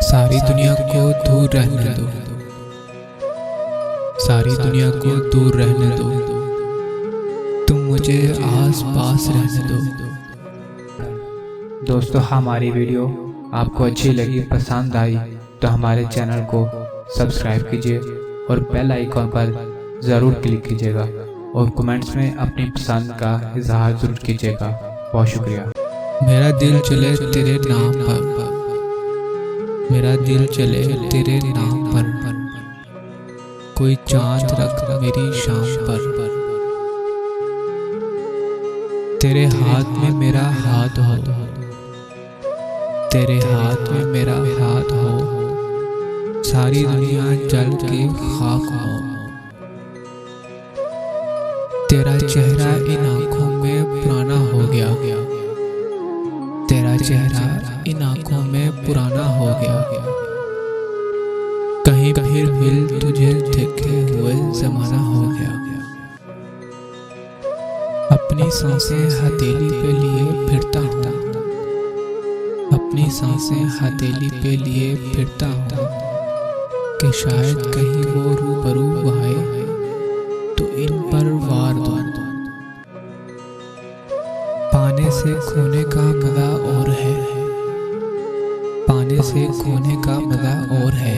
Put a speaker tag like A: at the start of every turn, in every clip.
A: सारी दुनिया को दूर रहने दो, सारी दुनिया को दूर रहने दो, तुम मुझे आस पास रहने दो।
B: दोस्तों, हमारी वीडियो आपको अच्छी लगी, पसंद आई तो हमारे चैनल को सब्सक्राइब कीजिए और बेल आइकॉन पर ज़रूर क्लिक कीजिएगा और कमेंट्स में अपनी पसंद का इजहार ज़रूर कीजिएगा। बहुत शुक्रिया।
A: मेरा दिल चले तेरे नाम पर, मेरा दिल चले तेरे नाम पर, कोई चांद रख मेरी शाम पर। तेरे हाथ में मेरा हाथ हो, तेरे हाथ में मेरा हाथ हो, सारी दुनिया जल के खाक हो। तेरा चेहरा इन आंखों में पुराना हो गया, तेरा चेहरा इन आंखों में पुराना हो गया। कहीं कहीं मिल तुझे देखे हुए जमाना हो गया। अपनी सांसें हथेली पे लिए फिरता हूँ, अपनी सांसें हथेली पे लिए फिरता हूँ कि शायद कहीं वो रूबरू आए तो इन पर वार दूं। पाने से खोने का मजा और है, पाने से खोने का मजा और है,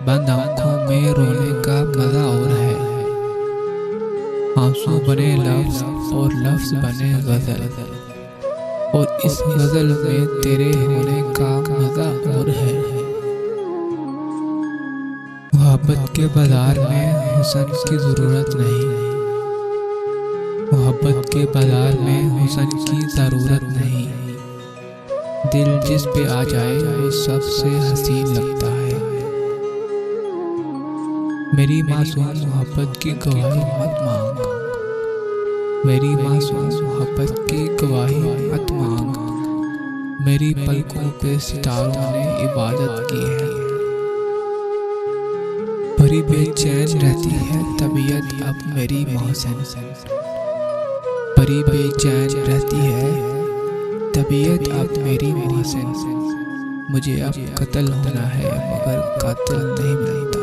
A: बंद आंखों में रोने का मजा और है। आंसू बने लफ्ज और लफ्ज बने गजल, और इस गजल में तेरे होने का मजा और है। मोहब्बत के बाजार में हुस्न की जरूरत नहीं, मोहब्बत के बाजार में हुस्न की जरूरत नहीं। दिल जिस पे आ जाए वो सबसे हसीन लगता है। मेरी मासूम मोहब्बत की गवाही मत मांग, मेरी मासूम मोहब्बत की गवाही मत मांग। मेरी पलकों पे सितारों ने इबादत की है। बड़ी बेचैन रहती है तबीयत अब मेरी मौसम, बड़ी बेचैन रहती है तबीयत अब मेरी मौसम। मुझे अब कत्ल होना है मगर कातिल नहीं मिलता।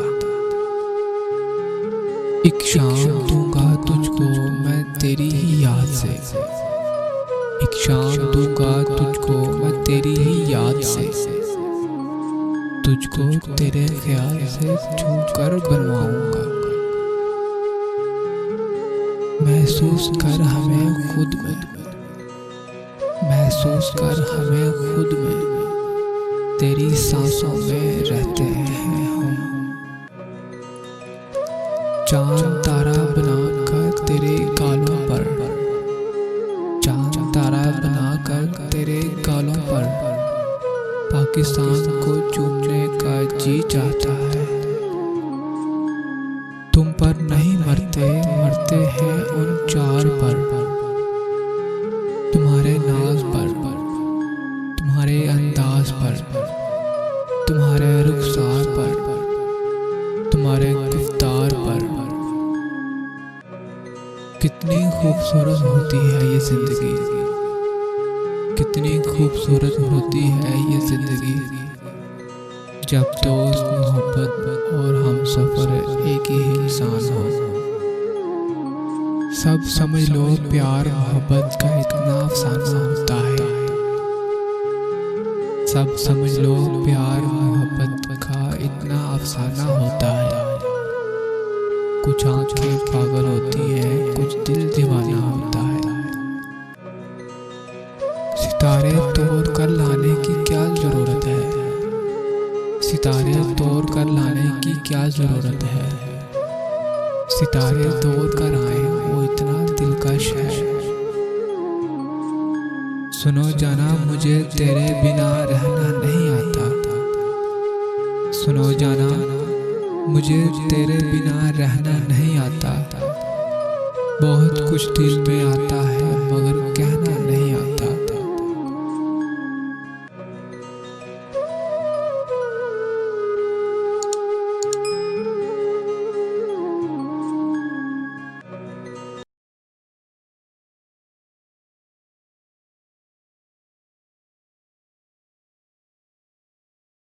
A: एक शाम दूंगा तुझको मैं तेरी ही याद से, एक शाम दूंगा तुझको मैं तेरी ही याद से। तुझको तेरे ख्याल से छू कर बनवाऊंगा। महसूस कर हमें खुद में, महसूस कर हमें खुद में, तेरी सांसों में रहते हैं हम। चांद तारा बनाकर तेरे गालों पर, चांद तारा बनाकर तेरे गालों पर, पाकिस्तान को चूमने का जी चाहता है। तुम पर नहीं मरते, मरते हैं उन चार पर, तुम्हारे नाज पर, तुम्हारे अंदाज पर, तुम्हारे रुखसार पर, तुम्हारे गुफ्तार पर। कितनी खूबसूरत होती है ये जिंदगी, कितनी खूबसूरत होती है ये जिंदगी, जब दोस्त मोहब्बत और हम सफर एक ही इंसान हो। सब समझ लो प्यार मोहब्बत का इतना अफसाना होता है, सब समझ लो प्यार मोहब्बत का इतना अफसाना होता है। कुछ आंखें पागल होती हैं, कुछ दिल दीवाना होता है। सितारे तोड़ कर लाने की क्या जरूरत है, सितारे तोड़ कर लाने की क्या जरूरत है। सितारे तोड़ कर आए वो इतना दिलकश है। सुनो जाना मुझे तेरे बिना रहना नहीं आता, सुनो जाना मुझे तेरे बिना रहना नहीं आता। बहुत कुछ दिल में आता है मगर कहना नहीं आता।